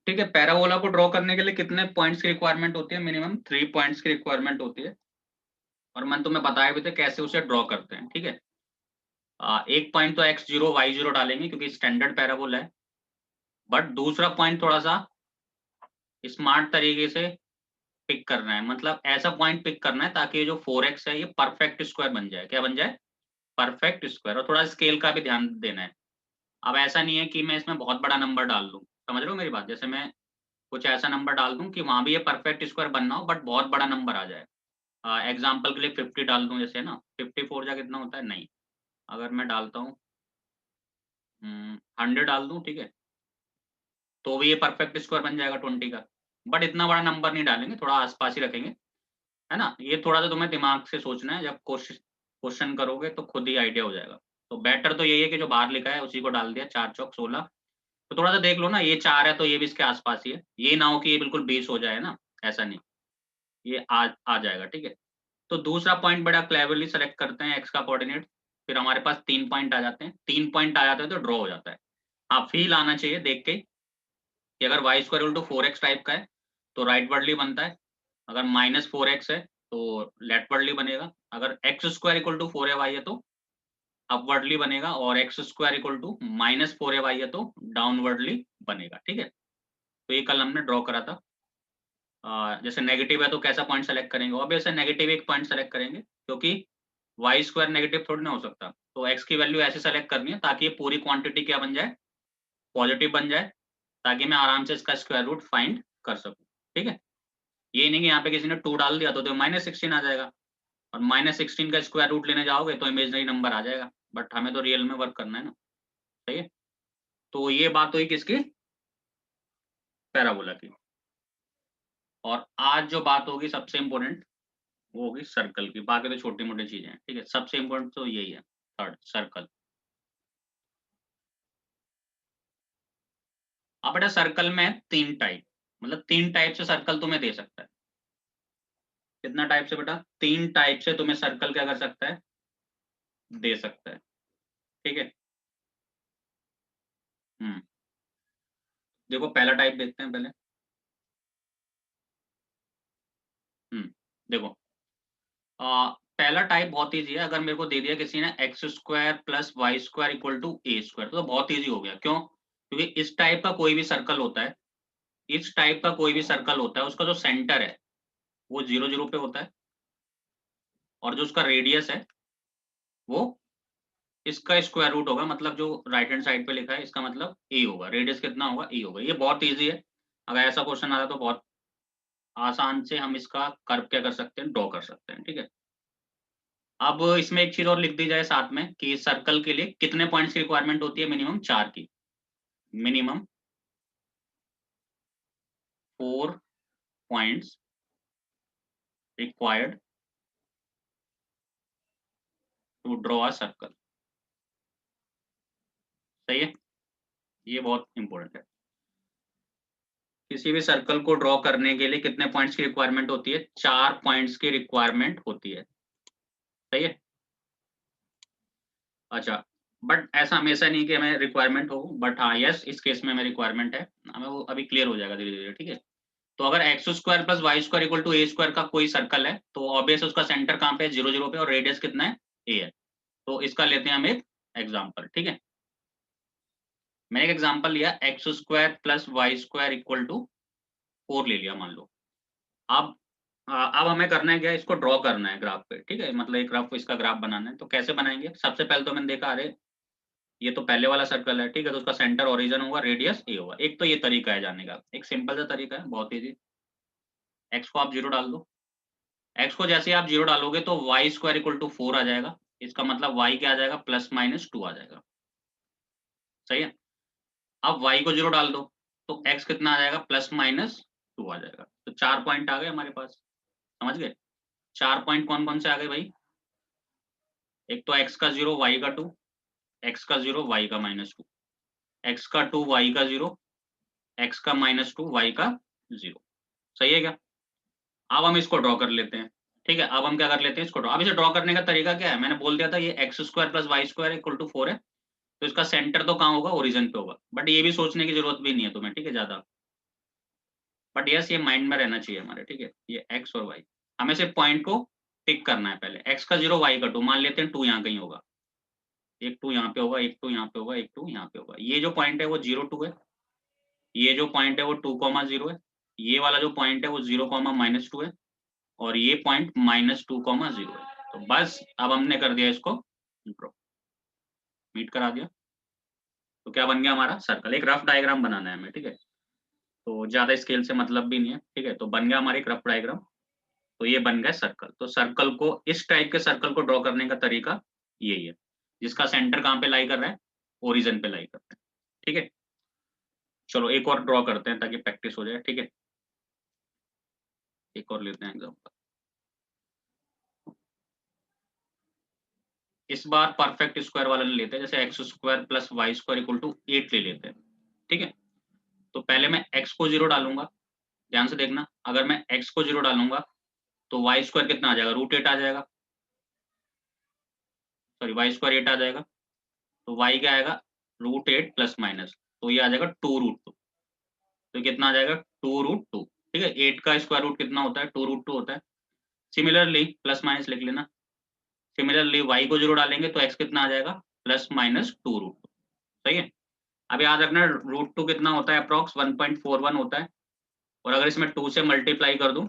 ठीक है, पैराबोला को ड्रॉ करने के लिए कितने पॉइंट्स की रिक्वायरमेंट होती है? मिनिमम 3 पॉइंट्स की रिक्वायरमेंट होती है, और मैंने तुम्हें बताया भी था कैसे उसे ड्रॉ करते हैं। ठीक है, एक पॉइंट तो x0 y0 डालेंगे क्योंकि स्टैंडर्ड पैराबोला है, बट दूसरा पॉइंट थोड़ा सा स्मार्ट तरीके से पिक करना है, मतलब ऐसा पॉइंट पिक करना है ताकि ये जो 4x है ये परफेक्ट स्क्वायर बन जाए। क्या बन जाए? Perfect square. और थोड़ा स्केल का भी ध्यान देना है। अब ऐसा नहीं है कि मैं इसमें बहुत बड़ा नंबर डाल दूं, समझ रहे हो मेरी बात? जैसे मैं कुछ ऐसा नंबर डाल दूं कि वहां भी ये परफेक्ट स्क्वायर बनना हो बट बहुत बड़ा नंबर आ जाए। एग्जाम्पल के लिए 50 डाल दूं, जैसे ना 54 जा कितना होता है? नहीं, अगर मैं डालता हूँ 100 डाल दूं, ठीक है, तो भी ये परफेक्ट स्क्वायर बन जाएगा 20 का। बट इतना बड़ा नंबर नहीं डालेंगे, थोड़ा आसपास ही रखेंगे, है ना? ये थोड़ा सा तुम्हें दिमाग से सोचना है, जब क्वेश्चन करोगे तो खुद ही आइडिया हो जाएगा। तो बेटर तो यही है कि जो बाहर लिखा है उसी को डाल दिया, 4 चौक 16। तो थोड़ा सा देख लो ना, ये 4 है तो ये भी इसके आसपास ही है, ये ना हो कि ये बिल्कुल 20 हो जाए ना, ऐसा नहीं, ये आ जाएगा। ठीक है, तो दूसरा पॉइंट बड़ा क्लेवरली सेलेक्ट करते हैं, एक्स का कोऑर्डिनेट, फिर हमारे पास 3 पॉइंट आ जाते हैं। 3 पॉइंट आ जाते हैं तो ड्रॉ हो जाता है। हाँ, फील आना चाहिए देख के कि अगर y square equal to 4x type का है तो राइटवर्डली बनता है, अगर -4x है तो लेफ्टवर्डली बनेगा, अगर x square equal to 4ay है तो अपवर्डली बनेगा, और x square equal to -4ay है तो डाउनवर्डली बनेगा। ठीक है, तो ये कल हमने ड्रॉ करा था। जैसे नेगेटिव है तो कैसा पॉइंट सेलेक्ट करेंगे? ऑब्वियसली नेगेटिव एक पॉइंट सेलेक्ट करेंगे, क्योंकि वाई स्क्वायर नेगेटिव थोड़ी ना हो सकता। तो एक्स की वैल्यू ऐसे सेलेक्ट करनी है ताकि ये पूरी क्वांटिटी क्या बन जाए? पॉजिटिव बन जाए, ताकि मैं आराम से इसका स्क्वायर रूट फाइंड कर सकूं। ठीक है, ये नहीं कि यहाँ पे किसी ने 2 डाल दिया तो -16 आ जाएगा, और -16 का स्क्वायर रूट लेने जाओगे तो इमेजिनरी नंबर आ जाएगा, बट हमें तो रियल में वर्क करना है ना। सही है, तो ये बात हुई किसकी? पैराबोला की। और आज जो बात होगी सबसे इम्पोर्टेंट, वो होगी सर्कल की। बाकी तो छोटी मोटी चीजें हैं, ठीक है, सबसे इम्पोर्टेंट तो यही है, थर्ड सर्कल। अब बेटा सर्कल में 3 टाइप, मतलब 3 टाइप से सर्कल तुम्हें दे सकता है। कितना टाइप से बेटा? 3 टाइप से तुम्हें सर्कल क्या कर सकता है? दे सकता है। ठीक है, हम्म, देखो पहला टाइप देखते हैं पहले। हम्म, देखो, पहला टाइप बहुत ईजी है। अगर मेरे को दे दिया किसी ने x square plus Y square equal to a square, तो बहुत ईजी हो गया। क्यों? क्योंकि इस टाइप का कोई भी सर्कल होता है, इस टाइप का कोई भी सर्कल होता है, उसका जो सेंटर है वो 0 0 पे होता है, और जो उसका रेडियस है वो इसका स्क्वायर रूट होगा, मतलब जो राइट हैंड साइड पे लिखा है इसका मतलब ए होगा। रेडियस कितना होगा? ए होगा। ये बहुत ईजी है। अगर ऐसा क्वेश्चन आता है तो बहुत आसान से हम इसका कर्व क्या कर सकते हैं? ड्रॉ कर सकते हैं। ठीक है, अब इसमें एक चीज और लिख दी जाए साथ में कि सर्कल के लिए कितने पॉइंट्स की रिक्वायरमेंट होती है? मिनिमम 4 की। Minimum 4 points required to draw a circle. सही है, ये बहुत इंपॉर्टेंट है। किसी भी सर्कल को ड्रॉ करने के लिए कितने पॉइंट्स की रिक्वायरमेंट होती है? 4 पॉइंट्स की रिक्वायरमेंट होती है। सही है, अच्छा, बट ऐसा हमेशा नहीं कि हमें रिक्वायरमेंट हो, बट हाँ यस, इस केस में हमें रिक्वायरमेंट है, हमें वो अभी क्लियर हो जाएगा धीरे धीरे। ठीक है, तो अगर x square plus Y square equal to a square का कोई सर्कल है तो ऑब्वियस उसका सेंटर कहाँ पे है? 0 0 पे, और रेडियस कितना है? ए है। तो इसका लेते हैं हम एक एग्जाम्पल। ठीक है, मैंने एक एग्जाम्पल लिया, x square plus Y square equal to 4 ले लिया मान लो। अब अब हमें करना है क्या? इसको ड्रॉ करना है ग्राफ पे। ठीक है, मतलब एक रफ इसका ग्राफ बनाना है। तो कैसे बनाएंगे? सबसे पहले तो मैंने देखा, अरे ये तो पहले वाला सर्कल है, ठीक है, तो उसका सेंटर ओरिजिन होगा, रेडियस ए होगा। एक तो ये तरीका है जाने का, एक सिंपल सा तरीका है, बहुत ईजी। एक्स को आप 0 डाल दो। एक्स को जैसे आप 0 डालोगे तो वाई स्क्वायर इक्वल टू 4 आ जाएगा। इसका मतलब वाई क्या आ जाएगा? +-2 आ जाएगा। सही है, अब वाई को 0 डाल दो तो एक्स कितना आ जाएगा? +-2 आ जाएगा। तो 4 पॉइंट आ गए हमारे पास। समझ गए? 4 पॉइंट कौन कौन से आ गए भाई? एक तो एक्स का 0, वाई का 2, एक्स का 0, वाई का -2, एक्स का 2, वाई का 0, एक्स का -2, वाई का 0। सही है क्या? अब हम इसको ड्रॉ कर लेते हैं। ठीक है, अब हम क्या कर लेते हैं? इसको ड्रॉ। अब इसे ड्रॉ करने का तरीका क्या है? मैंने बोल दिया था ये x square plus Y square equal to 4 है, तो इसका सेंटर तो कहाँ होगा? ओरिजिन पे होगा। बट ये भी सोचने की जरूरत भी नहीं है तुम्हें, ठीक है, ज्यादा। बट यस ये माइंड में रहना चाहिए हमारे, ठीक है, ये एक्स और वाई, हमें सिर्फ पॉइंट को टिक करना है पहले, एक्स का 0 वाई का 2, मान लेते हैं 2 यहाँ कहीं होगा, एक 2 यहाँ पे होगा, एक 2 यहाँ पे होगा, एक 2 यहाँ पे होगा, ये जो पॉइंट है वो 0 2 है, ये जो पॉइंट है वो 2,0 है, ये वाला जो पॉइंट है वो 0,-2 है, और ये पॉइंट -2,0 है। तो बस अब हमने कर दिया इसको ड्रॉ, मीट करा दिया, तो क्या बन गया हमारा सर्कल। एक रफ डायग्राम बनाना है हमें, ठीक है, तो ज्यादा स्केल से मतलब भी नहीं है, ठीक है, तो बन गया हमारा एक रफ डायग्राम, तो ये बन गया सर्कल। तो सर्कल को, इस टाइप के सर्कल को ड्रॉ करने का तरीका यही है, जिसका सेंटर कहाँ पे लाई कर रहा है, ओरिजिन पे लाई कर रहा है, ठीक है। चलो एक और ड्रॉ करते हैं ताकि प्रैक्टिस हो जाए, ठीक है, एक और लेते हैं एग्जांपल। इस बार परफेक्ट स्क्वायर वाला ले लेते हैं, जैसे x square plus Y square equal to 8 ले लेते हैं, ठीक है। तो पहले मैं x को 0 डालूंगा, ध्यान से देखना, अगर मैं x को 0 डालूंगा तो वाई स्क्वायर कितना आ जाएगा, √8 आ जाएगा, सॉरी वाई स्क्वायर 8 आ जाएगा, तो y क्या आएगा, √8 प्लस माइनस, तो ये आ जाएगा 2√2, तो कितना आ जाएगा 2√2, ठीक है। 8 का स्क्वायर रूट कितना होता है, 2√2 होता है। सिमिलरली प्लस माइनस लिख लेना, सिमिलरली y को 0 डालेंगे तो x कितना आ जाएगा, +-2√2, सही है। अब याद रखना √2 कितना होता है, अप्रॉक्स 1.41 होता है, और अगर इसमें 2 से मल्टीप्लाई कर दूं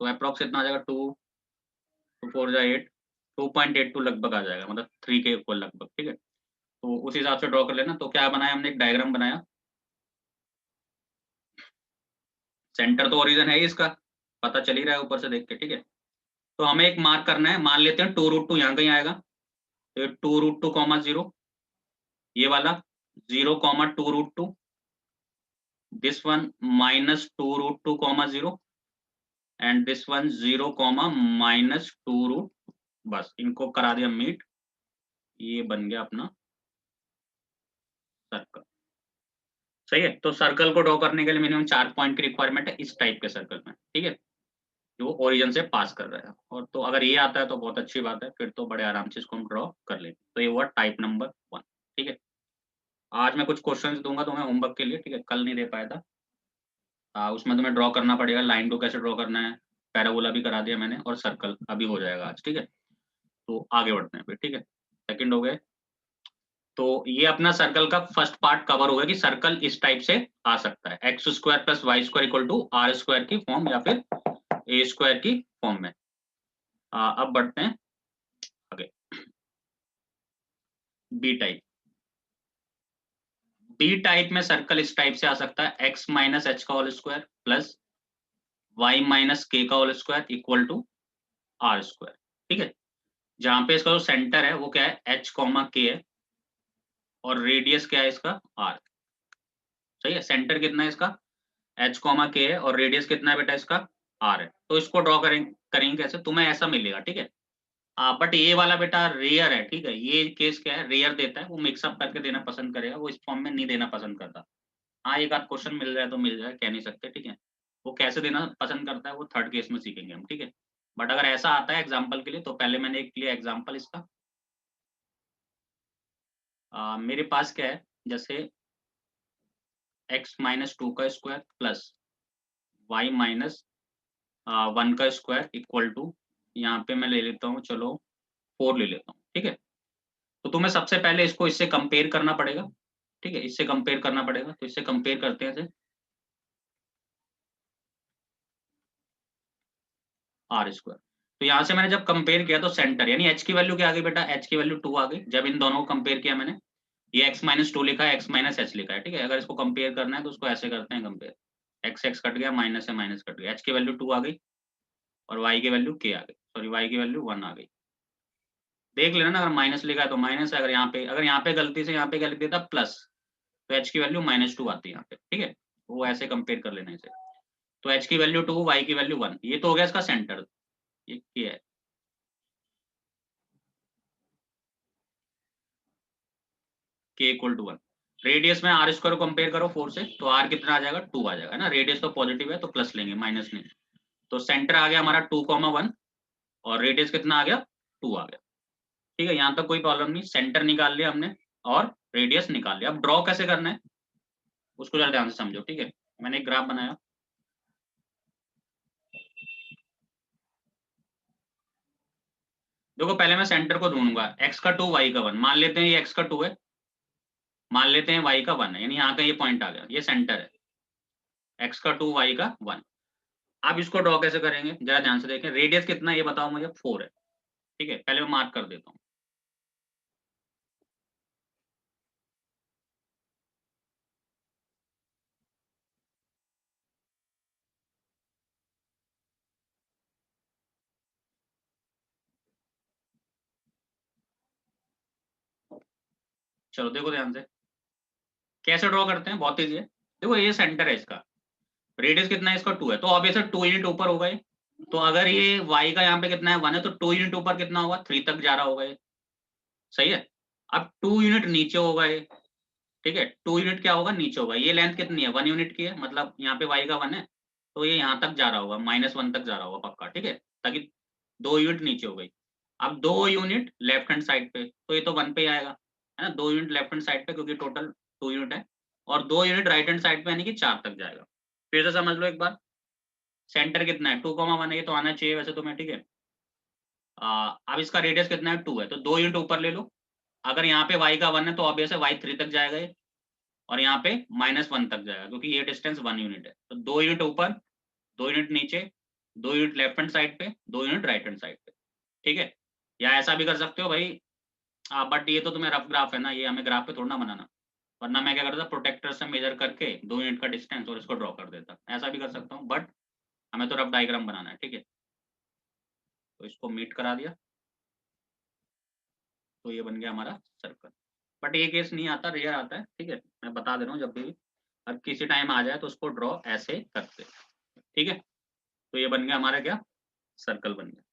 तो अप्रॉक्स कितना आ जाएगा, 2 2 4 जा 8, 2.82 लगभग आ जाएगा, मतलब 3 के इक्वल लगभग, ठीक है। तो उस हिसाब से ड्रॉ कर लेना। तो क्या बनाया हमने, एक डायग्राम बनाया, सेंटर तो ओरिजिन है ही इसका, पता चल ही रहा है ऊपर से देख के, ठीक है। तो हमें एक मार्क करना है, मान लेते हैं 2√2 यहाँ कहीं आएगा, तो 2√2, 0, ये वाला 0, 2√2, this one -2√2, 0, and this one 0, -2√2, बस इनको करा दिया मीट, ये बन गया अपना सर्कल, सही है। तो सर्कल को ड्रॉ करने के लिए मिनिमम 4 पॉइंट की रिक्वायरमेंट है इस टाइप के सर्कल में, ठीक है, जो ओरिजिन से पास कर रहा है। और तो अगर ये आता है तो बहुत अच्छी बात है, फिर तो बड़े आराम से इसको हम ड्रॉ कर लेंगे। तो ये हुआ टाइप नंबर 1, ठीक है। आज मैं कुछ क्वेश्चंस दूंगा तुम्हें होमवर्क के लिए, ठीक है, कल नहीं दे पाया था, उसमें तुम्हें ड्रॉ करना पड़ेगा, लाइन को कैसे ड्रॉ करना है, पैराबोला भी करा दिया मैंने, और सर्कल अभी हो जाएगा आज, ठीक है। तो आगे बढ़ते हैं फिर, ठीक है, सेकंड हो गए। तो ये अपना सर्कल का फर्स्ट पार्ट कवर हो गया कि सर्कल इस टाइप से आ सकता है, x square plus Y square equal to r square की फॉर्म या फिर ए स्क्वायर की फॉर्म में। अब बढ़ते हैं आगे, बी टाइप। बी टाइप में सर्कल इस टाइप से आ सकता है, एक्स माइनस एच का whole square plus y minus k का whole square equal to r square, ठीक है। जहां पे इसका जो सेंटर है वो क्या है, एच कॉमा के है, और रेडियस क्या है इसका, आर, सही है। सेंटर कितना है इसका, एच कॉमा के है, और रेडियस कितना है बेटा इसका, आर है। तो इसको ड्रॉ करेंगे कैसे, तुम्हें ऐसा मिलेगा, ठीक है। बट ये वाला बेटा रेयर है, ठीक है, ये केस क्या है, रेयर देता है, वो मिक्सअप करके देना पसंद करेगा, वो इस फॉर्म में नहीं देना पसंद करता। हाँ एक आध क्वेश्चन मिल जाए तो मिल जाए, कह नहीं सकते, ठीक है। वो कैसे देना पसंद करता है वो थर्ड केस में सीखेंगे हम, ठीक है। बट अगर ऐसा आता है एग्जाम्पल के लिए, तो पहले मैंने एक लिया एग्जाम्पल इसका, मेरे पास क्या है, जैसे x-2 का स्क्वायर प्लस y-1 का स्क्वायर इक्वल टू, यहाँ पे मैं ले लेता हूँ, चलो 4 ले लेता हूँ, ठीक है। तो तुम्हें सबसे पहले इसको इससे कंपेयर करना पड़ेगा, ठीक है, इससे कंपेयर करना पड़ेगा। तो इससे कंपेयर करते हैं आर स्क्वायर। तो यहाँ से मैंने जब कंपेयर किया तो सेंटर यानी एच की वैल्यू क्या आ गई बेटा, एच की वैल्यू 2 आ गई, जब इन दोनों को कंपेयर किया मैंने, ये x-2 लिखा है, x-h लिखा है, ठीक है। अगर इसको कंपेयर करना है तो उसको ऐसे करते हैं कंपेयर, x कट गया, माइनस से माइनस कट गया, h की वैल्यू 2 आ गई और y की वैल्यू k आ गई, सॉरी y की वैल्यू 1 आ गई। देख लेना ना, अगर माइनस लिखा है तो माइनस है, अगर यहाँ पे गलती से यहाँ पे क्या लिख देता प्लस, तो h की वैल्यू -2 आती है यहाँ पे, ठीक है। वो ऐसे कंपेयर कर लेना इसे। तो h की वैल्यू 2, y की वैल्यू 1, ये तो हो गया इसका सेंटर, ये है k इक्वल टू 1। रेडियस में आर स्क्वायर को कंपेयर करो 4 से, तो r कितना आ जाएगा, 2 आ जाएगा ना, रेडियस तो पॉजिटिव है तो प्लस लेंगे, माइनस नहीं। तो सेंटर आ गया हमारा 2,1 और रेडियस कितना आ गया, 2 आ गया, ठीक है। यहाँ तक कोई प्रॉब्लम नहीं, सेंटर निकाल लिया हमने और रेडियस निकाल लिया। अब ड्रॉ कैसे करना है उसको जरा ध्यान से समझो, ठीक है। मैंने एक ग्राफ बनाया, देखो पहले मैं सेंटर को ढूंढूंगा, x का 2 y का 1, मान लेते हैं ये x का 2 है, मान लेते हैं y का 1 है, यानी यहाँ का ये पॉइंट आ गया, ये सेंटर है, x का 2 y का 1। आप इसको ड्रॉ कैसे करेंगे जरा ध्यान से देखें, रेडियस कितना है ये बताओ मुझे, 4 है, ठीक है, पहले मैं मार्क कर देता हूँ। चलो देखो ध्यान से, कैसे ड्रॉ करते हैं, बहुत ईजी है। देखो ये सेंटर है इसका, रेडियस कितना है इसका 2 है, तो ऑब्वियसली 2 यूनिट ऊपर होगा ये, तो अगर ये y का यहाँ पे कितना है 1 है, तो 2 यूनिट ऊपर कितना होगा, 3 तक जा रहा होगा ये, सही है। अब 2 यूनिट नीचे होगा ये, ठीक है, 2 यूनिट क्या होगा, नीचे होगा, ये लेंथ कितनी है 1 यूनिट की है, मतलब यहाँ पे y का 1 है, तो ये यहाँ तक जा रहा होगा, -1 तक जा रहा होगा पक्का, ठीक है, ताकि 2 यूनिट नीचे हो गई। अब 2 यूनिट लेफ्ट हैंड साइड पे, तो ये तो 1 पे ही आएगा, है ना, 2 यूनिट लेफ्ट हैंड साइड पे क्योंकि टोटल 2 यूनिट है, और 2 यूनिट राइट हैंड साइड पे यानी कि 4 तक जाएगा। फिर से समझ लो एक बार, सेंटर कितना है 2,1 है, ये तो आना चाहिए वैसे तुम्हें, ठीक है। अब इसका रेडियस कितना है 2 है, तो 2 यूनिट ऊपर ले लो, अगर यहाँ पे y का 1 है तो ऑब्वियस है y 3 तक जाएगा ये, और यहाँ पे -1 तक जाएगा क्योंकि ये डिस्टेंस 1 यूनिट है, तो 2 यूनिट ऊपर, 2 यूनिट नीचे, 2 यूनिट लेफ्ट हैंड साइड पे, 2 यूनिट राइट हैंड साइड पे, ठीक है। या ऐसा भी कर सकते हो भाई, बट ये तो तुम्हें रफ ग्राफ है ना, ये हमें ग्राफ पे थोड़ा ना बनाना, वरना मैं क्या करता, प्रोटेक्टर से मेजर करके 2 यूनिट का डिस्टेंस और इसको ड्रॉ कर देता, ऐसा भी कर सकता हूँ, बट हमें तो रफ डायग्राम बनाना है, ठीक है। तो इसको मीट करा दिया, तो ये बन गया हमारा सर्कल। बट ये केस नहीं आता, रेयर आता है, ठीक है, मैं बता दे रहा हूँ, जब भी अब किसी टाइम आ जाए तो उसको ड्रॉ ऐसे करते, ठीक है। तो ये बन गया हमारा क्या, सर्कल बन गया,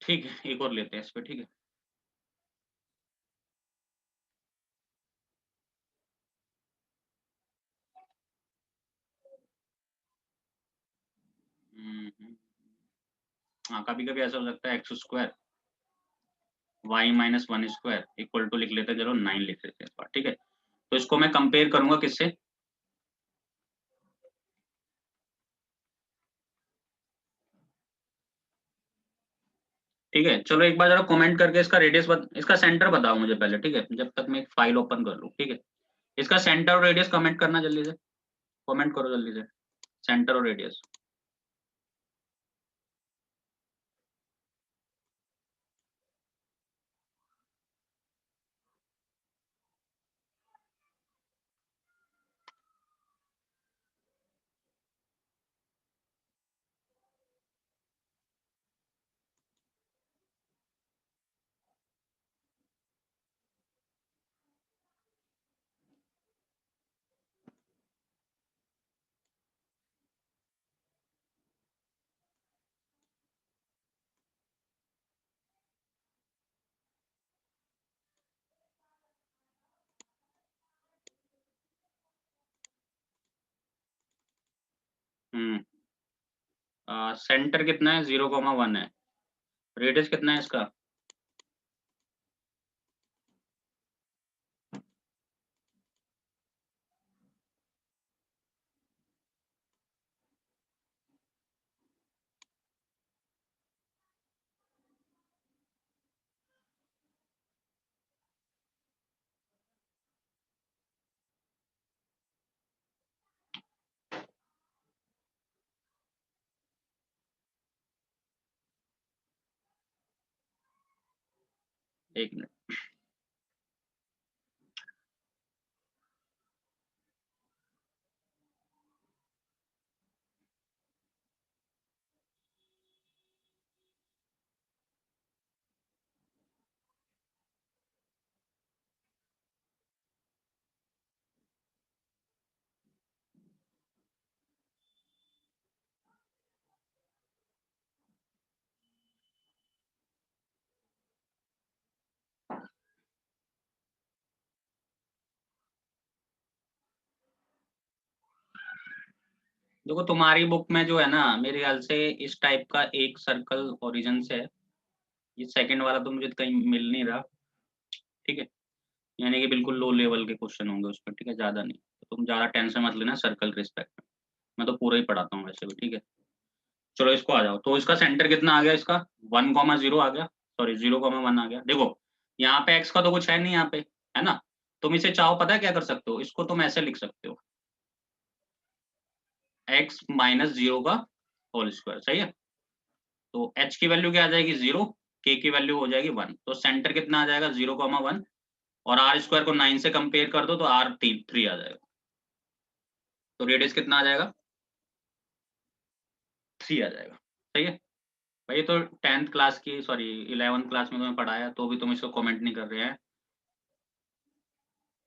ठीक है। एक और लेते हैं इस पे, ठीक है। हाँ, कभी कभी ऐसा हो सकता है x² y-1² इक्वल टू लिख लेते हैं, चलो 9 लिख लेते हैं इस बार, ठीक है। तो इसको मैं कंपेयर करूंगा किससे, ठीक है। चलो एक बार जरा कमेंट करके इसका रेडियस इसका सेंटर बताओ मुझे पहले, ठीक है, जब तक मैं एक फाइल ओपन कर लूँ, ठीक है। इसका सेंटर और रेडियस कमेंट करना जल्दी से, कमेंट करो जल्दी से, सेंटर और रेडियस। सेंटर कितना है 0,1 है, रेडियस कितना है इसका, एक मिनट। देखो तुम्हारी बुक में जो है ना, मेरे ख्याल से इस टाइप का एक सर्कल ओरिजिन से है, ये सेकंड वाला तो मुझे कहीं मिल नहीं रहा, ठीक है, यानी कि बिल्कुल लो लेवल के क्वेश्चन होंगे उसमें, ठीक है, ज्यादा नहीं। तुम ज़्यादा टेंशन मत लेना सर्कल के रिस्पेक्ट में, मैं तो पूरा ही पढ़ाता हूँ वैसे भी, ठीक है। चलो इसको आ जाओ, तो इसका सेंटर कितना आ गया, इसका 1,0 आ गया, सॉरी 0,1 आ गया। देखो यहाँ पे x का तो कुछ है नहीं यहाँ पे, है ना। तुम इसे चाहो पता है क्या कर सकते हो, इसको तुम ऐसे लिख सकते हो, x माइनस 0 का होल स्क्वायर, सही है। तो h की वैल्यू क्या आ जाएगी 0, k की वैल्यू हो जाएगी 1, तो सेंटर कितना आ जाएगा 0,1, और r स्क्वायर को 9 से कंपेयर कर दो तो r 3 आ जाएगा, तो रेडियस कितना आ जाएगा 3 आ जाएगा, सही है। भाई तो 10th क्लास की, सॉरी 11th क्लास में तुम्हें पढ़ाया, तो भी तुम इसको कमेंट नहीं कर रहे हैं।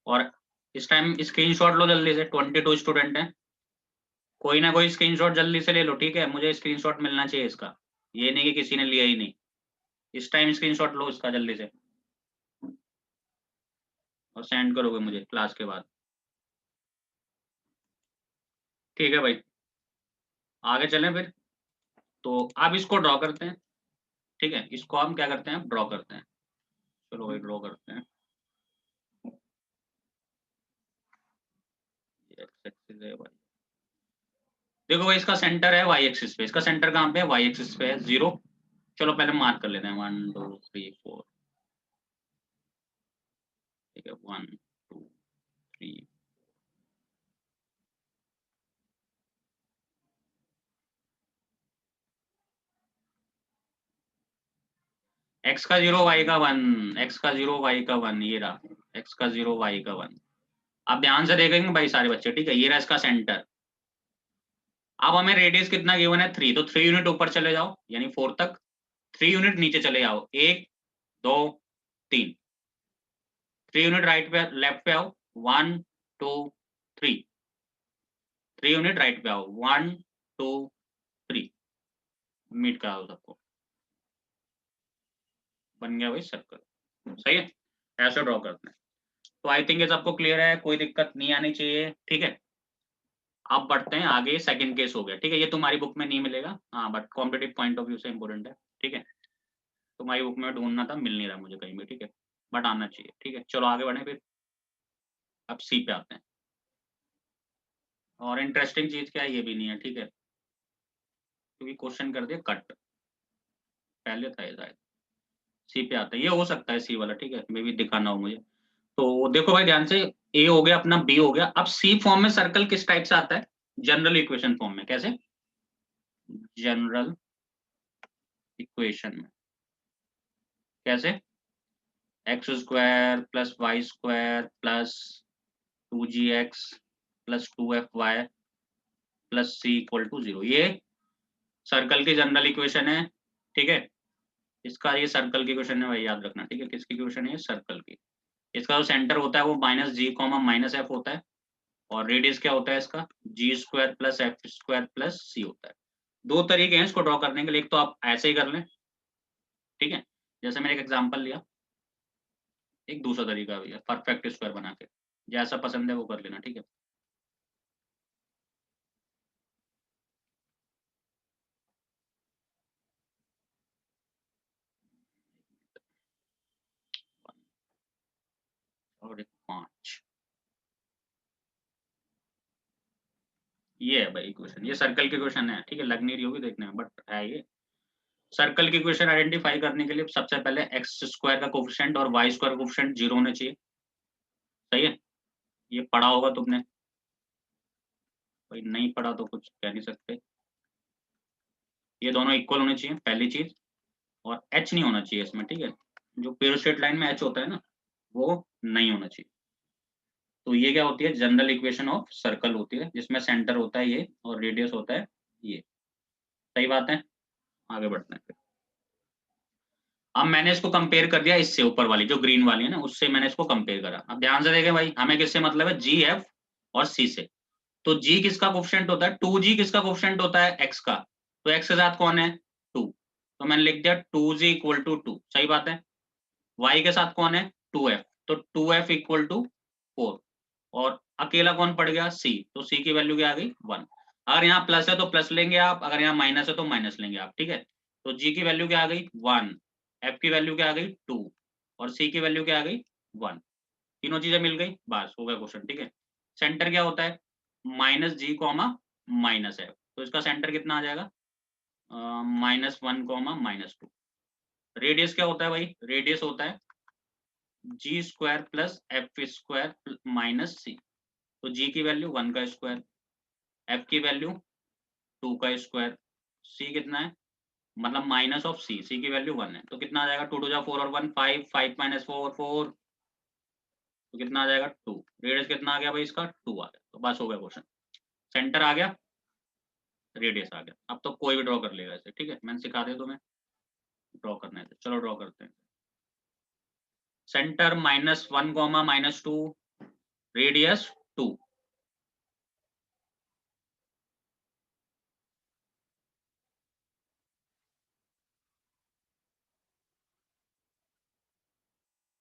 और इस टाइम स्क्रीनशॉट लो जल्दी से, 22 स्टूडेंट हैं, कोई ना कोई स्क्रीनशॉट जल्दी से ले लो, ठीक है, मुझे स्क्रीनशॉट मिलना चाहिए इसका, ये नहीं कि किसी ने लिया ही नहीं। इस टाइम स्क्रीनशॉट लो इसका जल्दी से, और सेंड करोगे मुझे क्लास के बाद, ठीक है भाई। आगे चलें फिर, तो अब इसको ड्रॉ करते हैं, ठीक है, इसको हम क्या करते हैं, ड्रॉ करते हैं। चलो भाई ड्रॉ करते हैं। एक्स एक्सिस है भाई, देखो भाई इसका सेंटर है वाई एक्सिस पे, इसका सेंटर कहाँ पे है, वाई एक्सिस पे है 0। चलो पहले मार्क कर लेते हैं 1 2 3 4, ठीक है 1 2 3। x का 0 y का 1, x का 0 y का 1, ये रहा x का 0 y का 1। आप ध्यान से देखेंगे भाई सारे बच्चे, ठीक है, ये रहा इसका सेंटर। अब हमें रेडियस कितना गिवन है 3, तो 3 यूनिट ऊपर चले जाओ, यानी 4 तक, 3 यूनिट नीचे चले जाओ, 1 2 3, 3 यूनिट राइट पे लेफ्ट पे आओ, 1 2 3, 3 यूनिट राइट पे आओ, 1 2 3, मीट का आओ सबको, बन गया भाई सर्कल, सही है। ऐसे ड्रॉ करते हैं, तो आई थिंक ये सबको क्लियर है, कोई दिक्कत नहीं आनी चाहिए, ठीक है। अब बढ़ते हैं आगे, सेकंड केस हो गया, ठीक है, ये तुम्हारी बुक में नहीं मिलेगा, हाँ but competitive point of view से इंपॉर्टेंट है, ठीक है। तुम्हारी बुक में ढूंढना था, मिल नहीं रहा मुझे कहीं भी, ठीक है, बट आना चाहिए, ठीक है। चलो आगे बढ़े फिर, अब सी पे आते हैं, और इंटरेस्टिंग चीज क्या है ये भी नहीं है, ठीक है, क्योंकि क्वेश्चन कर दिया कट, पहले था ये शायद। सी पे आते हैं, ये हो सकता है सी वाला, ठीक है, मे भी दिखाना हो मुझे। तो देखो भाई ध्यान से, ए हो गया अपना, बी हो गया, अब सी फॉर्म में सर्कल किस टाइप से आता है, जनरल इक्वेशन फॉर्म में, कैसे, जनरल इक्वेशन में, कैसे, x square plus Y square plus 2gx plus 2fy plus c equal to 0, ये सर्कल की जनरल इक्वेशन है, ठीक है। इसका ये सर्कल की इक्वेशन है भाई, याद रखना, ठीक है, किसकी इक्वेशन है, सर्कल की। इसका जो सेंटर होता है वो minus G comma minus F होता है, और रेडियस क्या होता है इसका, G square plus F square plus C होता है। दो तरीके हैं इसको ड्रॉ करने के लिए, एक तो आप ऐसे ही कर लें, ठीक है, जैसे मैंने एक एग्जांपल लिया, एक दूसरा तरीका भी है परफेक्ट स्क्वायर बना के, जैसा पसंद है वो कर लेना, ठीक है। और एक 5, ये है भाई इक्वेशन, ये सर्कल की इक्वेशन है, ठीक है, लग नहीं रही होगी देखने में बट है ये। सर्कल की इक्वेशन आइडेंटिफाई करने के लिए सबसे पहले एक्स स्क्वायर का कोफिशिएंट और वाई स्क्वायर का कोफिशिएंट 0 होना चाहिए, सही है, ये पढ़ा होगा तुमने, भाई नहीं पढ़ा तो कुछ कह नहीं सकते। ये दोनों इक्वल होने चाहिए पहली चीज, और एच नहीं होना चाहिए इसमें, ठीक है, जो पेरोस्टेट लाइन में एच होता है ना, वो नहीं होना चाहिए। तो ये क्या होती है, जनरल इक्वेशन ऑफ सर्कल होती है, जिसमें सेंटर होता है ये और रेडियस होता है ये, सही बात है। आगे बढ़ते हैं फिर, अब मैंने इसको कंपेयर कर दिया इससे, ऊपर वाली जो ग्रीन वाली है ना, उससे मैंने इसको कंपेयर करा। अब ध्यान से देखें भाई, हमें किससे मतलब है, जी एफ और सी से। तो जी किसका कोफिशिएंट होता है, 2g किसका कोफिशिएंट होता है, x का, तो x के साथ कौन है 2, तो मैंने लिख दिया 2g इक्वल टू 2, सही बात है। y के साथ कौन है 2f, तो 2f इक्वल टू 4, और अकेला कौन पड़ गया c, तो c की वैल्यू क्या आ गई 1। अगर यहाँ प्लस है तो प्लस लेंगे आप, अगर यहाँ माइनस है तो माइनस लेंगे आप, ठीक है। तो g की वैल्यू क्या आ गई 1, f की वैल्यू क्या आ गई 2, और c की वैल्यू क्या आ गई 1, तीनों चीजें मिल गई, बस हो गया क्वेश्चन, ठीक है। सेंटर क्या होता है minus G comma minus F, तो इसका सेंटर कितना आ जाएगा -1 कॉमा -2। रेडियस क्या होता है भाई, रेडियस होता है G square plus F square minus C, तो जी की वैल्यू 1 का स्क्वायर, एफ की वैल्यू 2 का स्क्वायर, सी कितना है मतलब माइनस ऑफ सी, सी की वैल्यू 1 है, तो कितना आ जाएगा 2 2 जा 4 और 1 5, 5 माइनस 4 4, तो कितना आ जाएगा 2। रेडियस कितना आ गया भाई इसका 2 आ गया, तो बस हो गया क्वेश्चन, सेंटर आ गया रेडियस आ गया। अब तो कोई भी ड्रॉ कर लेगा इसे, ठीक है मैंने सिखा दिया तुम्हें ड्रॉ करने से। चलो ड्रॉ करते हैं। Centre -1 comma -2, radius 2।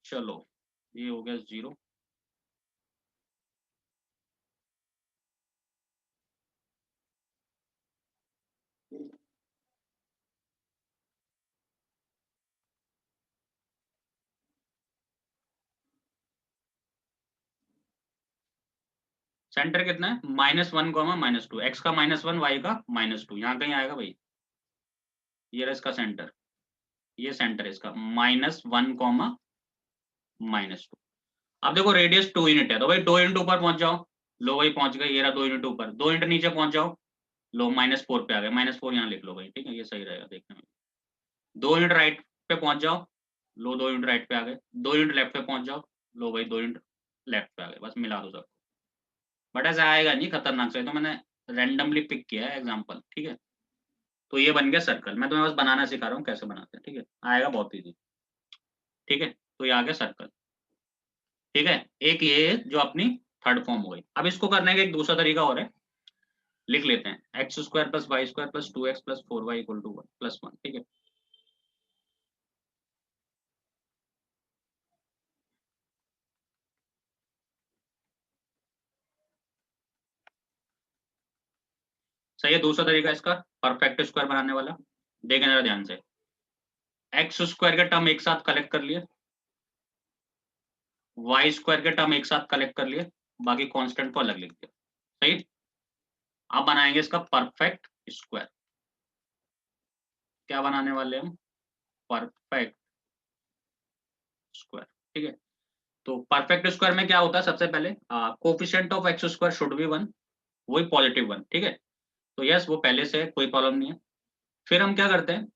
चलो ये हो गया 0। सेंटर कितना है -1 कॉमा -2, एक्स का -1 वाई का -2, यहाँ कहीं आएगा भाई, ये रहा इसका सेंटर, ये सेंटर है इसका -1 कॉमा -2। अब देखो रेडियस 2 यूनिट है, तो भाई 2 यूनिट ऊपर पहुंच जाओ, लो भाई पहुंच गए, ये रहा 2 यूनिट ऊपर, 2 यूनिट नीचे पहुंच जाओ, लो -4 पे आ गए, -4 यहाँ लिख लो भाई, ठीक है ये सही रहेगा देखने में। 2 यूनिट राइट पे पहुंच जाओ, लो 2 यूनिट राइट पे आ गए, 2 यूनिट लेफ्ट पे पहुंच जाओ, लो भाई 2 यूनिट लेफ्ट पे आ गए, बस मिला दो सब। बट ऐसा आएगा नहीं खतरनाक से, तो मैंने रैंडमली पिक किया है एग्जांपल, ठीक है। तो ये बन गया सर्कल, मैं तुम्हें बस बनाना सिखा रहा हूँ कैसे बनाते हैं, ठीक है आएगा बहुत इजी, ठीक है। तो ये आ गया सर्कल, ठीक है। एक ये जो अपनी थर्ड फॉर्म हो गई। अब इसको करने का एक दूसरा तरीका और है, लिख लेते हैं x square plus Y square plus 2x plus 4y equal to 1 ठीक है। सही है, दूसरा तरीका इसका परफेक्ट स्क्वायर बनाने वाला, देखें जरा ध्यान से। एक्स स्क्वायर के टर्म एक साथ कलेक्ट कर लिए, वाई स्क्वायर के टर्म एक साथ कलेक्ट कर लिए, बाकी कांस्टेंट को अलग लिख दिया, सही। अब बनाएंगे इसका परफेक्ट स्क्वायर। क्या बनाने वाले हम, परफेक्ट स्क्वायर, ठीक है। तो परफेक्ट स्क्वायर में क्या होता है, सबसे पहले coefficient of x square should be 1, वही +1, ठीक है। तो यस वो पहले से है, कोई प्रॉब्लम नहीं है। फिर हम क्या करते हैं,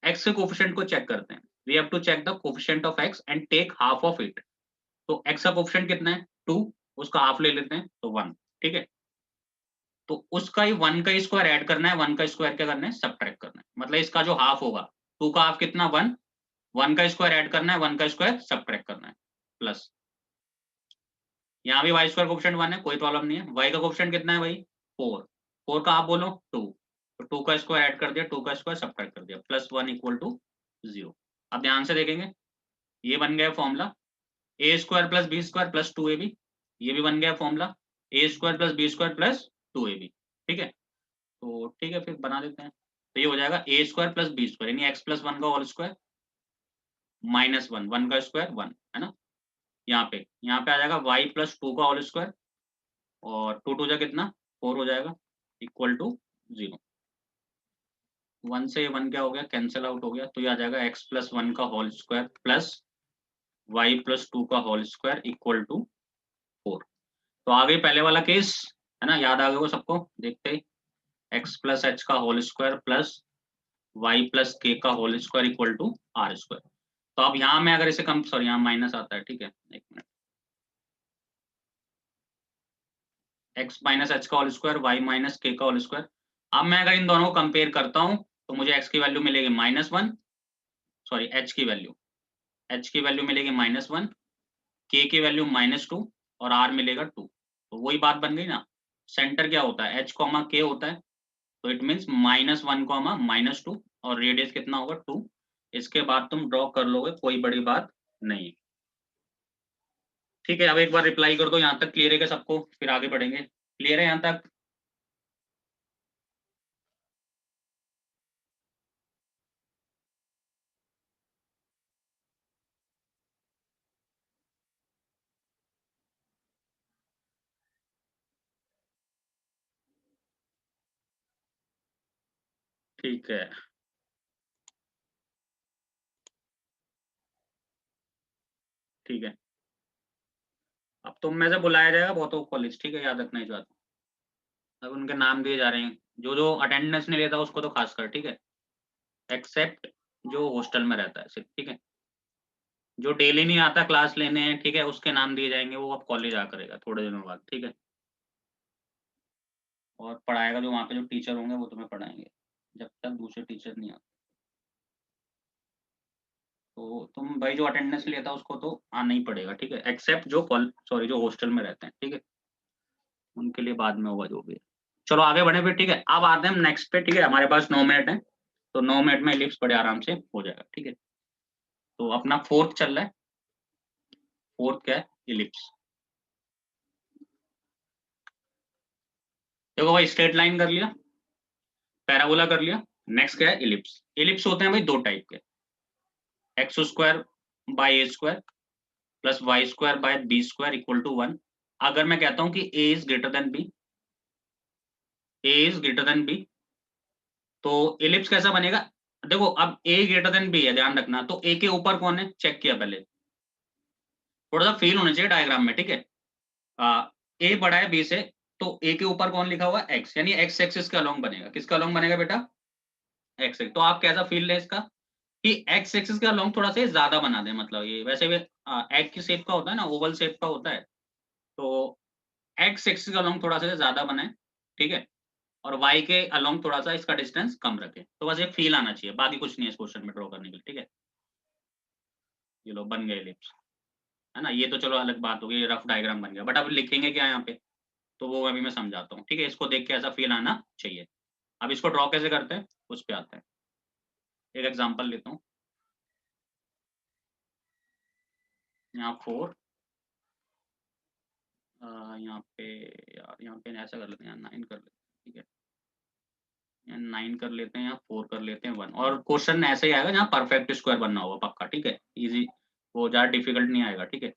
एक्स के कोफिशिएंट को चेक करते हैं, we have to check the coefficient of x and take half of it. तो एक्स का कोफिशिएंट कितना है 2, उसका हाफ ले लेते हैं तो 1, ठीक है। तो उसका ही 1 का स्क्वायर ऐड करना है, 1 का स्क्वायर क्या करना है सब्ट्रैक्ट करना है, मतलब इसका जो हाफ होगा 2 का हाफ कितना 1, 1 का स्क्वायर ऐड करना है, 1 का स्क्वायर सब्ट्रैक्ट करना है, प्लस यहाँ भी वाई स्क्वायर कोफिशिएंट 1 है, कोई प्रॉब्लम नहीं है। वाई का कोफिशिएंट कितना है भाई 4, 4 का आप बोलो 2, तो 2 का स्क्वायर ऐड कर दिया, 2 का स्क्वायर सब्ट्रैक्ट कर दिया, +1 इक्वल टू 0। अब ध्यान से देखेंगे, ये बन गया formula A square plus B square plus 2ab, ये भी बन गया formula A square plus B square plus 2ab, ठीक है। तो ठीक है फिर बना देते हैं, तो ये हो जाएगा ए स्क्वायर प्लस बी स्क्वायर यानी x+1 का होल स्क्वायर -1, 1 का स्क्वायर 1 है ना। यहाँ पे आ जाएगा y+2 का होल स्क्वायर, और 2 2 जा कितना 4 हो जाएगा, इक्वल टू 0। 1 से 1 क्या हो गया कैंसिल आउट हो गया, तो ये आ जाएगा x+1 का होल स्क्वायर प्लस y+2 का होल स्क्वायर इक्वल टू 4। तो आ गई पहले वाला केस, है ना, याद आ गया वो सबको देखते ही, x+h का होल स्क्वायर प्लस y+k का whole square equal to r square. तो अब यहाँ में अगर इसे कम, सॉरी यहाँ माइनस आता है, ठीक है एक मिनट, x-h का होल स्क्वायर y-k का होल स्क्वायर। अब मैं अगर इन दोनों को कंपेयर करता हूँ तो मुझे x की वैल्यू मिलेगी -1, सॉरी h की वैल्यू मिलेगी -1, k की वैल्यू -2 और r मिलेगा 2। तो वही बात बन गई ना, सेंटर क्या होता है h, k होता है, तो इट मीन्स -1, -2 और रेडियस कितना होगा 2। इसके बाद तुम ड्रॉ कर लोगे, कोई बड़ी बात नहीं, ठीक है। अब एक बार रिप्लाई कर दो, यहाँ तक क्लियर है क्या सबको, फिर आगे बढ़ेंगे। क्लियर है यहाँ तक? ठीक है, ठीक है। अब तुम में से बुलाया जाएगा बहुतों को कॉलेज, ठीक है, याद रखना इस बात को। अब उनके नाम दिए जा रहे हैं, जो जो अटेंडेंस नहीं लेता उसको तो खासकर, ठीक है, एक्सेप्ट जो हॉस्टल में रहता है सिर्फ, ठीक है। जो डेली नहीं आता क्लास लेने, ठीक है, उसके नाम दिए जाएंगे, वो अब कॉलेज आ करेगा थोड़े दिनों बाद, ठीक है। और पढ़ाएगा जो वहाँ पे जो टीचर होंगे वो तुम्हें पढ़ाएंगे, जब तक दूसरे टीचर नहीं आते। तो तुम भाई जो अटेंडेंस लेता है उसको तो आना ही पड़ेगा, ठीक है, एक्सेप्ट जो सॉरी जो हॉस्टल में रहते हैं, ठीक है, उनके लिए बाद में होगा जो भी है। चलो आगे बढ़े फिर, ठीक है। अब आते हैं हम नेक्स्ट पे, ठीक है, हमारे पास 9 मिनट है, तो 9 मिनट में इलिप्स बड़े आराम से हो जाएगा, ठीक है। तो अपना फोर्थ चल रहा है, फोर्थ क्या है, इलिप्स। देखो भाई, स्ट्रेट लाइन कर लिया, पैराबोला कर लिया, नेक्स्ट क्या है, इलिप्स। इलिप्स होते हैं भाई दो टाइप के, X square by A square plus Y square by B square equal to 1। अगर मैं कहता हूं कि A is greater than B, A is greater than B, तो इलिप्स कैसा बनेगा। देखो अब ए ग्रेटर देन बी है, ध्यान रखना, तो ए के ऊपर कौन है चेक किया पहले, थोड़ा सा फील होना चाहिए डायग्राम में, ठीक है। ए बड़ा है बी से, तो ए के ऊपर कौन लिखा हुआ है, एक्स, यानी एक्स एक्सिस के अलोंग बनेगा, किसका अलोंग बनेगा बेटा, एक्स। तो आप कैसा फील लें इसका, कि एक्स एक्सिस का लॉन्ग थोड़ा सा ज्यादा बना दें, मतलब ये वैसे भी एग की शेप का होता है ना, ओवल शेप का होता है, तो एक्स एक्सिस का लॉन्ग थोड़ा सा ज्यादा बनाए, ठीक है, और वाई के अलोंग थोड़ा सा इसका डिस्टेंस कम रखे, तो बस ये फील आना चाहिए, बाकी कुछ नहीं है इस क्वेश्चन में ड्रॉ करने के लिए, ठीक है। ये लो बन गए एलिप्स, है ना, ये तो चलो अलग बात होगी, रफ डायग्राम बन गया, बट अब लिखेंगे क्या यहाँ पे, तो वो अभी मैं समझाता हूँ, ठीक है। इसको देख के ऐसा फील आना चाहिए। अब इसको ड्रॉ कैसे करते हैं उस पे आते हैं, एक एग्जाम्पल लेता हूँ। यहाँ 4, यहाँ पे, यार यहाँ पे ऐसा कर लेते हैं, 9 कर लेते हैं, ठीक है, यहाँ 9 कर लेते हैं, यहाँ 4 कर लेते हैं 1, और क्वेश्चन ऐसे ही आएगा जहाँ परफेक्ट स्क्वायर बनना होगा पक्का, ठीक है, इजी, वो ज़्यादा डिफिकल्ट नहीं आएगा, ठीक है।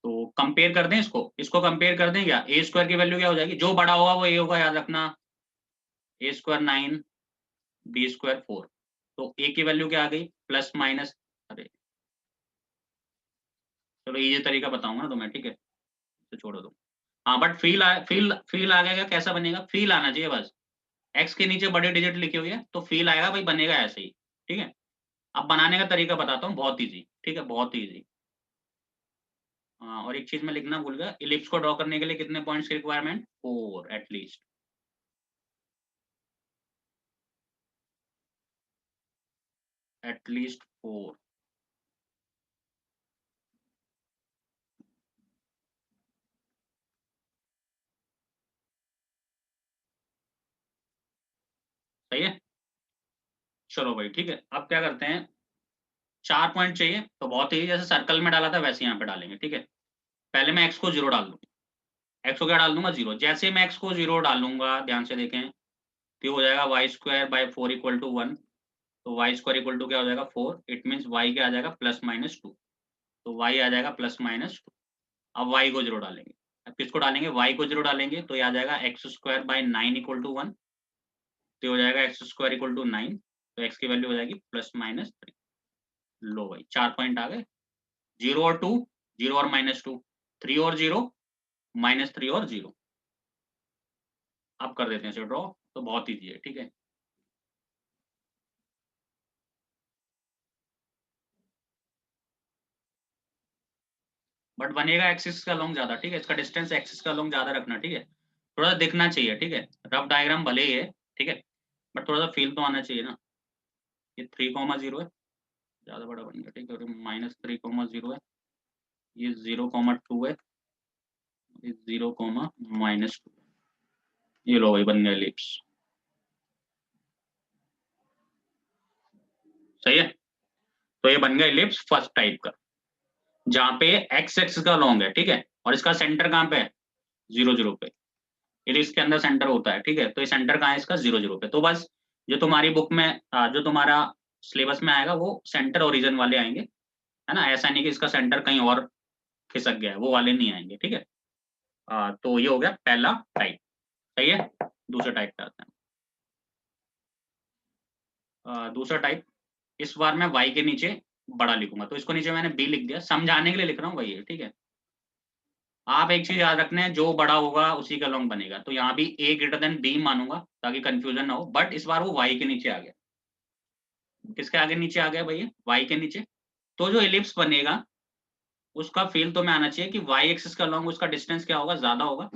तो कंपेयर कर दें इसको, इसको कंपेयर कर दें, क्या ए स्क्वायर की वैल्यू क्या हो जाएगी, जो बड़ा होगा वो ए होगा, याद रखना, ए स्क्वायर 9, बी स्क्वायर 4, तो ए की वैल्यू क्या आ गई, प्लस माइनस, अरे चलो इजी तरीका बताऊंगा ना तुम्हें, ठीक है, तो छोड़ो दो। हाँ बट फील आ गया, कैसा बनेगा, फील आना चाहिए बस, एक्स के नीचे बड़े डिजिट लिखी हुई है तो फील आएगा भाई, बनेगा ऐसे ही, ठीक है। अब बनाने का तरीका बताता हूँ, बहुत इजी, ठीक है, बहुत इजी। हाँ, और एक चीज मैं लिखना भूल गया, इलिप्स को ड्रॉ करने के लिए कितने पॉइंट्स की रिक्वायरमेंट, 4 एटलीस्ट, एटलीस्ट 4। सही है, चलो भाई ठीक है। अब क्या करते हैं, 4 पॉइंट चाहिए, तो बहुत ही जैसे सर्कल में डाला था वैसे यहाँ पे डालेंगे, ठीक है। पहले मैं एक्स को 0 डाल दूँ, एक्स को क्या डाल दूंगा, 0। जैसे मैं एक्स को 0 डालूंगा, ध्यान से देखें, तो हो जाएगा y square by 4 equal to 1, तो वाई स्क्वायर इक्वल टू क्या हो जाएगा, 4, इट मीन्स वाई क्या आ जाएगा, प्लस माइनस 2, तो वाई आ जाएगा प्लस माइनस 2। अब वाई को 0 डालेंगे, अब किसको डालेंगे, वाई को 0 डालेंगे, तो ये आ जाएगा x square by 9 equal to 1, तो हो जाएगा एक्स स्क्वायर इक्वल टू 9, तो एक्स की वैल्यू हो जाएगी प्लस माइनस 3। लो भाई 4 पॉइंट आ गए, 0 और 2, 0 और -2, 3 और 0, -3 और 0। अब कर देते हैं इसे ड्रॉ, तो बहुत ईजी है, ठीक है। बट बनेगा एक्सिस का लॉन्ग ज्यादा, ठीक है, इसका डिस्टेंस एक्सिस का लॉन्ग ज्यादा रखना, ठीक है, थोड़ा सा दिखना चाहिए, ठीक है, रफ डायग्राम भले ही है, ठीक है, बट थोड़ा सा फील तो आना चाहिए ना। ये 3,0 है, ज्यादा बड़ा बन गया, ठीक है, -3,0 है, ये 0,2 है, ये 0,-2, ये लो भाई बन गया एलिप्स। सही है, तो ये बन गया एलिप्स फर्स्ट टाइप का, जहाँ पे एक्स एक्स का लॉन्ग है, ठीक है, और इसका सेंटर कहाँ पे है, 0, 0 पे, इलिप्स के अंदर सेंटर होता है, ठीक है, तो ये सेंटर कहाँ है इसका, 0, 0 पे। तो बस जो तुम्हारी बुक में जो तुम्हारा सिलेबस में आएगा वो सेंटर ओरिजिन वाले आएंगे, है ना, ऐसा नहीं कि इसका सेंटर कहीं और खिसक गया है, वो वाले नहीं आएंगे, ठीक है। तो ये हो गया पहला टाइप, सही है। दूसरे टाइप पे आते हैं, दूसरा टाइप, इस बार मैं y के नीचे बड़ा लिखूंगा, तो इसको नीचे मैंने b लिख दिया, समझाने के लिए लिख रहा हूँ, वही है, ठीक है। आप एक चीज याद रखना है, जो बड़ा होगा उसी का लॉन्ग बनेगा, तो यहाँ भी a ग्रेटर देन b मानूंगा ताकि कंफ्यूजन ना हो, बट इस बार वो y के नीचे आ गया। किसके आगे नीचे आ गया भैया? y के नीचे। तो जो एलिप्स बनेगा उसका फील तो में आना चाहिए कि y एक्सिस का लॉन्ग उसका डिस्टेंस क्या होगा, ज्यादा होगा,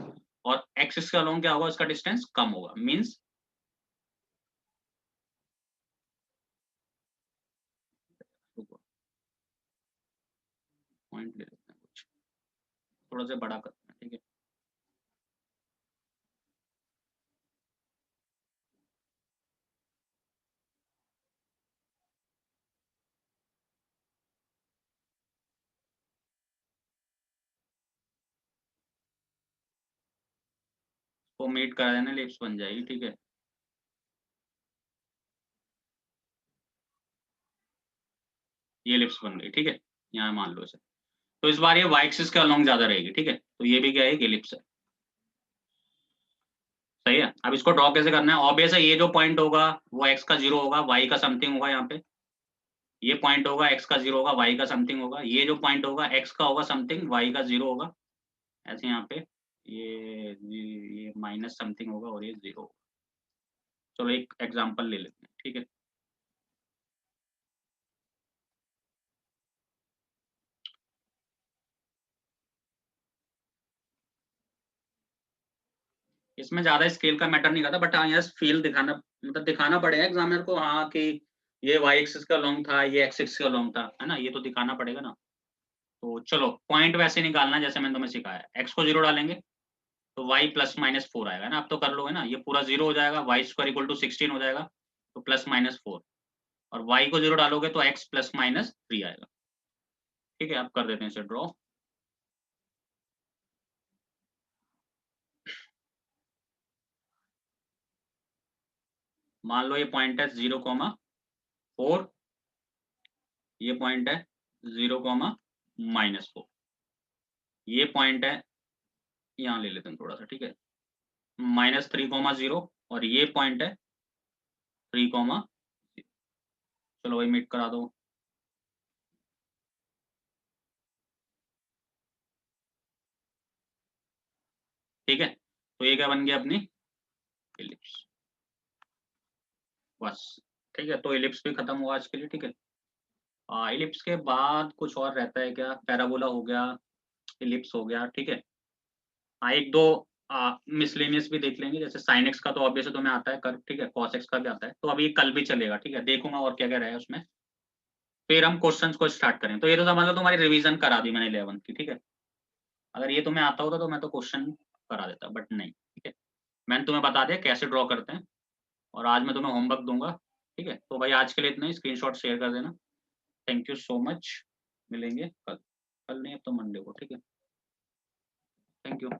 और x एक्सिस का लॉन्ग क्या होगा, उसका डिस्टेंस कम होगा। मींस पॉइंट ले लेते हैं कुछ, थोड़ा सा बड़ा करते हैं, ठीक है। वो मीट करा देना, एलिप्स बन जाएगी, ठीक है। ये एलिप्स बन गई, ठीक है। यहाँ मान लो इसे, तो इस बार ये y एक्सिस का लॉन्ग ज्यादा रहेगी, ठीक है, तो ये भी क्या है, एलिप्स है। सही है। अब इसको ड्रॉ कैसे करना है? ऑब्वियस है, ये जो पॉइंट होगा वो x का 0 होगा, y का समथिंग होगा यहाँ पे। ये पॉइंट होगा x का 0 होगा, y का समथिंग होगा। ये जो पॉइंट होगा x का होगा समथिंग, y का 0 होगा। ऐसे यहाँ पे ये माइनस समथिंग होगा और ये 0 होगा। चलो एक एग्जांपल ले लेते हैं, ठीक है। इसमें ज्यादा स्केल का मैटर नहीं करता, बट हाँ यस फील दिखाना, मतलब दिखाना पड़ेगा एग्जामिनर को, हाँ कि ये y एक्सिस का लॉन्ग था, ये x एक्सिस का लॉन्ग था, है ना, ये तो दिखाना पड़ेगा ना। तो चलो पॉइंट वैसे निकालना जैसे मैंने तुम्हें सिखाया, x को 0 डालेंगे तो y +-4 आएगा ना, अब तो कर लोगे ना, ये पूरा 0 हो जाएगा, y² = 16 हो जाएगा, तो +-4, और y को 0 डालोगे तो x +-3 आएगा, ठीक है। अब कर देते हैं इसे ड्रॉ। मान लो ये पॉइंट है 0,4, ये पॉइंट है 0,-4, ये पॉइंट है, यहाँ ले लेते हैं थोड़ा सा, ठीक है, -3,0, और ये पॉइंट है 3, चलो वही मीट करा दो, ठीक है। तो ये क्या बन गया अपनी एलिप्स, बस, ठीक है। तो एलिप्स भी खत्म हुआ आज के लिए, ठीक है। एलिप्स के बाद कुछ और रहता है क्या? पैराबोला हो गया, एलिप्स हो गया, ठीक है। एक दो मिसलेनियस भी देख लेंगे, जैसे साइन एक्स का तो ऑब्वियसली तुम्हें आता है कर्व, ठीक है, कॉस एक्स का भी आता है, तो अभी कल भी चलेगा, ठीक है, देखूंगा और क्या क्या रहा है उसमें, फिर हम क्वेश्चंस को स्टार्ट करें। तो ये तो समझ लो तुम्हारी रिवीजन करा दी मैंने 11 की, ठीक है। अगर ये तुम्हें आता होता तो मैं तो क्वेश्चन करा देता, बट नहीं, ठीक है। मैंने तुम्हें बता दिया कैसे ड्रॉ करते हैं, और आज मैं तुम्हें होमवर्क दूंगा, ठीक है। तो भाई आज के लिए इतना ही, स्क्रीनशॉट शेयर कर देना। थैंक यू सो मच, मिलेंगे कल, कल नहीं अब तो मंडे को, ठीक है। Thank you.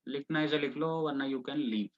लिखना है इसे लिख लो, वरना यू कैन लीव।